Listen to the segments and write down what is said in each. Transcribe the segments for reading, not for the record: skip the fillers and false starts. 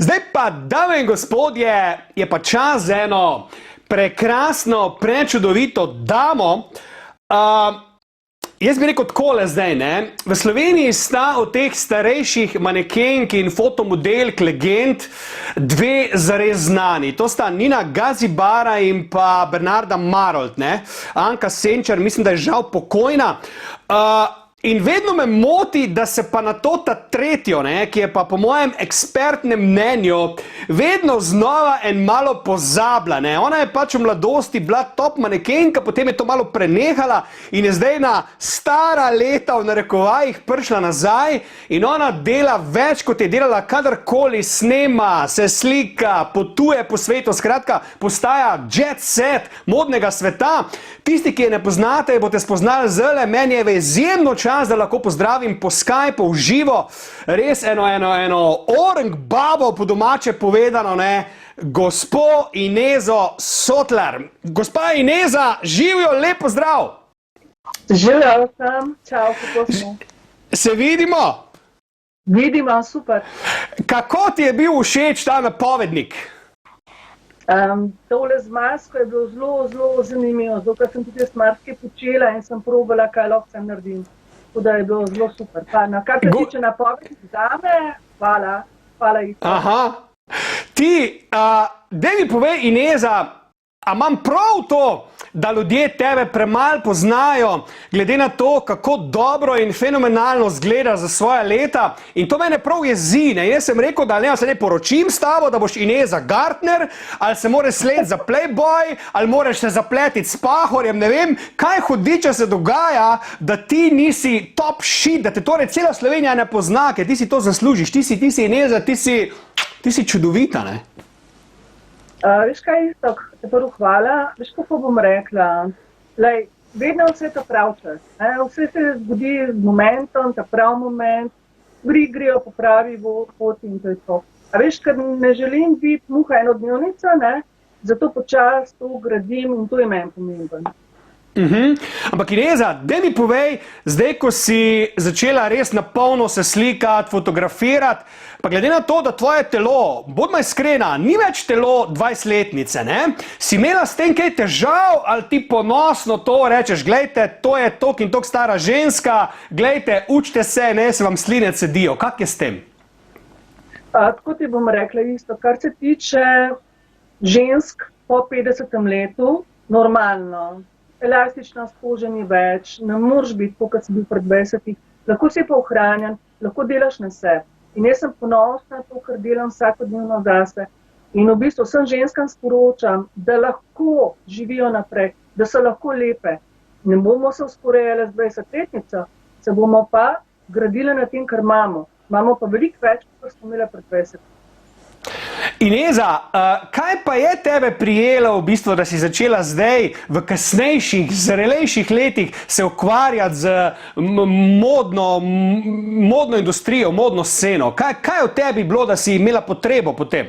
Zdaj pa, dame in gospodje, je pa čas za eno prekrasno, prečudovito damo. Jaz bi rekel takole zdaj, ne? V Sloveniji sta od teh starejših manekenk in fotomodelk legend dve zares znani. To sta Nina Gazibara in pa Bernarda Marolt, ne? Anka Senčar, mislim, da je žal pokojna. In vedno me moti, da se pa na to ta tretjo, ne, ki je pa po mojem ekspertnem mnenju vedno znova en malo pozabila. Ne. Ona je pač v mladosti bila top manekenka, potem je to malo prenehala in je zdaj na stara leta v narekovajih prišla nazaj in ona dela več, kot je delala kadarkoli, snema, se slika, potuje po svetu, skratka, postaja jet set modnega sveta. Tisti, ki je ne poznate, boste spoznali zelo, meni je v izjemno čas, da lahko pozdravim po Skypeu v živo, res eno orang babo po domače povedano, ne, gospo Inezo Sotlar. Gospa Ineza, živijo, lep pozdrav! Živjo sem, čau, kako smo? Se vidimo? Vidimo, super. Kako ti je bil všeč ta napovednik? Tole z masko je bilo zelo zanimivo, zato ker sem tudi jaz marsikaj počela in sem probala, kaj lahko sem naredim. Tako da je bilo zelo super. Na kar se tiče napovedi zame, hvala Isto. Aha. Ti, daj mi povej, Ineza, a imam prav to, da ljudje tebe premalo poznajo, glede na to, kako dobro in fenomenalno zgleda za svoja leta. In to mene prav jezi, ne? Jaz sem rekel, da se ne poročim s tabo, da boš Ineza Gartner, ali se moraš sled za Playboy, ali moraš se zapletiti s Pahorjem, ne vem, kaj hudiča se dogaja, da ti nisi top shit, da te torej cela Slovenija ne pozna, ker ti si to zaslužiš, ti si Ineza, ti si čudovita, ne? Veš kaj, Isto, te prvo hvala. Veš, kako bom rekla? Lej, vedno vse to prav čas. Vse se zgodi z momentom, ta prav moment, stvari grejo po pravi poti in to je to. A veš, ker ne želim biti muha enodnevnica, ne? Zato počas to gradim in to je meni pomembno. Ampak Ineza, daj mi povej, zdaj ko si začela res na polno se slikati, fotografirati, pa glede na to, da tvoje telo, bodimo iskrena, ni več telo 20-letnice, ne? Si imela s tem kaj težav ali ti ponosno to rečeš, glejte, to je tok in tok stara ženska, glejte, učite se, ne, se vam sline cedijo. Kak je s tem? Tako ti bom rekla Isto, kar se tiče žensk po 50. letu, normalno. Elastičnost kože ni več, ne moreš biti, kot si bil pred 20, lahko si pa ohranjen, lahko delaš na sebi. In jaz sem ponosna na to, kar delam vsakodnevno zase. In v bistvu vsem ženskam sporočam, da lahko živijo naprej, da so lahko lepe. Ne bomo se vzporejali z 20-letnico, se bomo pa gradili na tem, kar imamo. Imamo pa veliko več, kot smo imeli pred 20. Ineza, kaj pa je tebe prijelo v bistvu, da si začela zdaj v kasnejših, zrelejših letih se ukvarjati z modno industrijo, modno sceno? Kaj je v tebi bilo, da si imela potrebo po tem?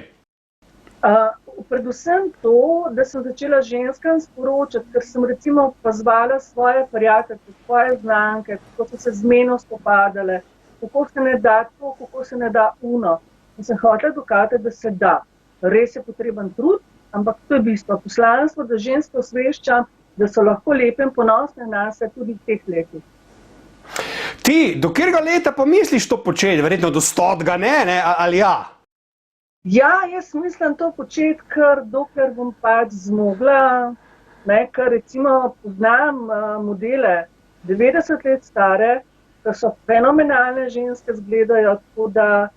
Predvsem to, da sem začela ženskam sporočati, ker sem recimo pozvala svoje prijatelje, svoje znanke, kako so se z menoj spopadale, kako se ne da to, kako se ne da uno. In sem hotela dokazati, da se da. Res je potreben trud, ampak to je bistvo. Poslanstvo, da ženske osveščam, da so lahko lepe in ponosne na se tudi v teh letih. Ti, do katerega leta pa misliš to početi? Verjetno do 100, ne? Ali ja? Ja, jaz mislim to početi, ker dokler bom pač zmogla, ne, ker recimo poznam modele 90 let stare, da so fenomenalne ženske zgledajo, tako da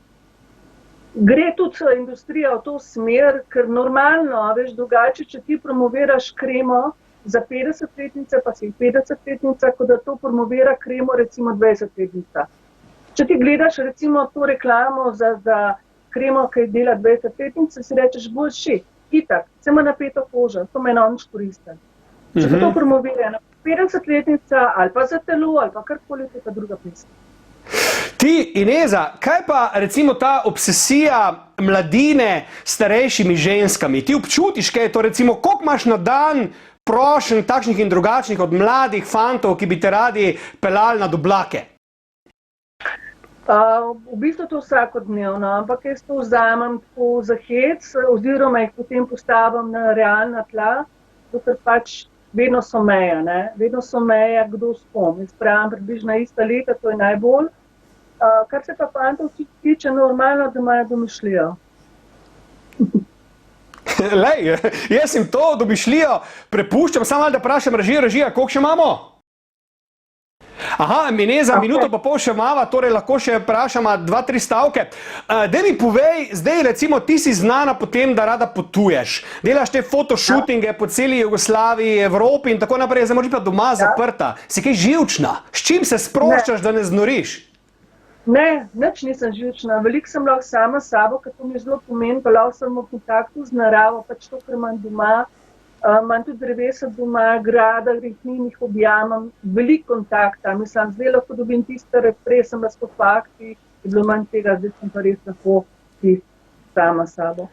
gre tudi industrija v to smer, ker normalno, veš, drugače, če ti promoviraš kremo za 50-letnice, pa si 50-letnica, kot da to promovira kremo recimo 20-letnica. Če ti gledaš recimo to reklamo za kremo, ki dela 20-letnice, si rečeš, boljši, itak, se ima napeto kožo, to me nič koriste. Če pa to promovira 50-letnica ali pa za telo, ali pa karkoli, to je pa druga pesem. Ti, Ineza, kaj pa recimo ta obsesija mladine s starejšimi ženskami? Ti občutiš, kaj je to recimo, koliko imaš na dan prošenj takšnih in drugačnih od mladih fantov, ki bi te radi peljali nad oblake? V bistvu to vsakodnevno, ampak jaz to vzamem tako za hec, oziroma jih potem postavim na realna tla, dokler pač vedno so meje, ne? Vedno so meje, kdo s kom. Jaz pravim, približno ista leta, to je najbolj. Kar se pa fantov tiče, normalno, da imajo domišljijo. Lej, jaz jim to domišljijo prepuščam, samo malo da vprašam režija, koliko še imamo? Aha, mine za minuto pa pol še imava, torej lahko še vprašamo 2-3 stavke. Daj mi povej, zdaj recimo ti si znana po tem, da rada potuješ. Delaš te fotoshootinge po celi Jugoslaviji, Evropi in tako naprej, zdaj moraš pa doma zaprta. Si kaj živčna? S čim se sproščaš, da ne znoriš? Ne, nič nisem živčna. Veliko sem lahko sama s sabo, ker to mi je zelo pomeni, pa lahko sem v kontaktu z naravo, pač to, kar imam doma. Imam tudi drevesa doma, grada, rehnin jih objamem, veliko kontakta. Mislim, zdaj lahko dobim tiste, prej sem bila s fakti, je bilo manj tega, zdaj sem pa res lahko sama s sabo.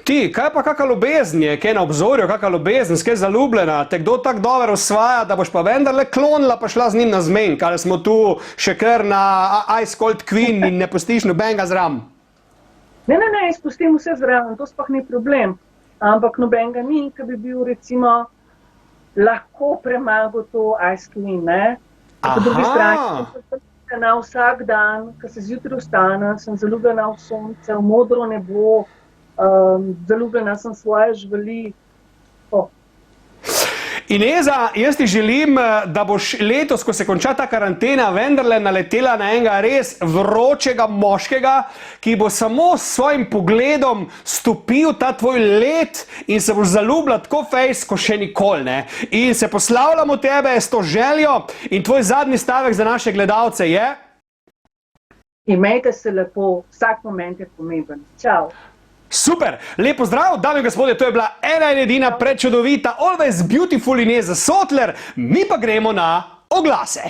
Ti, kaj pa kakšna ljubezen je, kaj na obzorju, kakšna ljubezen, kaj zaljubljena, te kdo tako dobro osvaja, da boš pa vendarle klonila pa šla z njim na zmenk, ali smo tu še kar na Ice Cold Queen in ne pustiš nobenega zraven? Ne, izpustim vse zraven, to sploh ni problem. Ampak nobenega ni, ki bi bil recimo lahko premagal to Ice Queen, ne? Po drugi strani sem zaljubljena vsak dan, ko se zjutraj vstanem, sem zaljubljena v sonce, v modro nebo, zaljubljena sem svoje živali. Ineza, jaz ti želim, da boš letos, ko se konča ta karantena, vendarle naletela na enega res vročega moškega, ki bo samo s svojim pogledom stopil ta tvoj led in se boš zaljubila tako fejs, ko še nikoli, ne. In se poslavljamo tebe s to željo in tvoj zadnji stavek za naše gledalce je? Imejte se lepo, vsak moment je pomemben. Čau. Super, lepo zdrav, dame in gospodje, to je bila ena in edina prečudovita, always beautiful Ineza Sotler, mi pa gremo na oglase.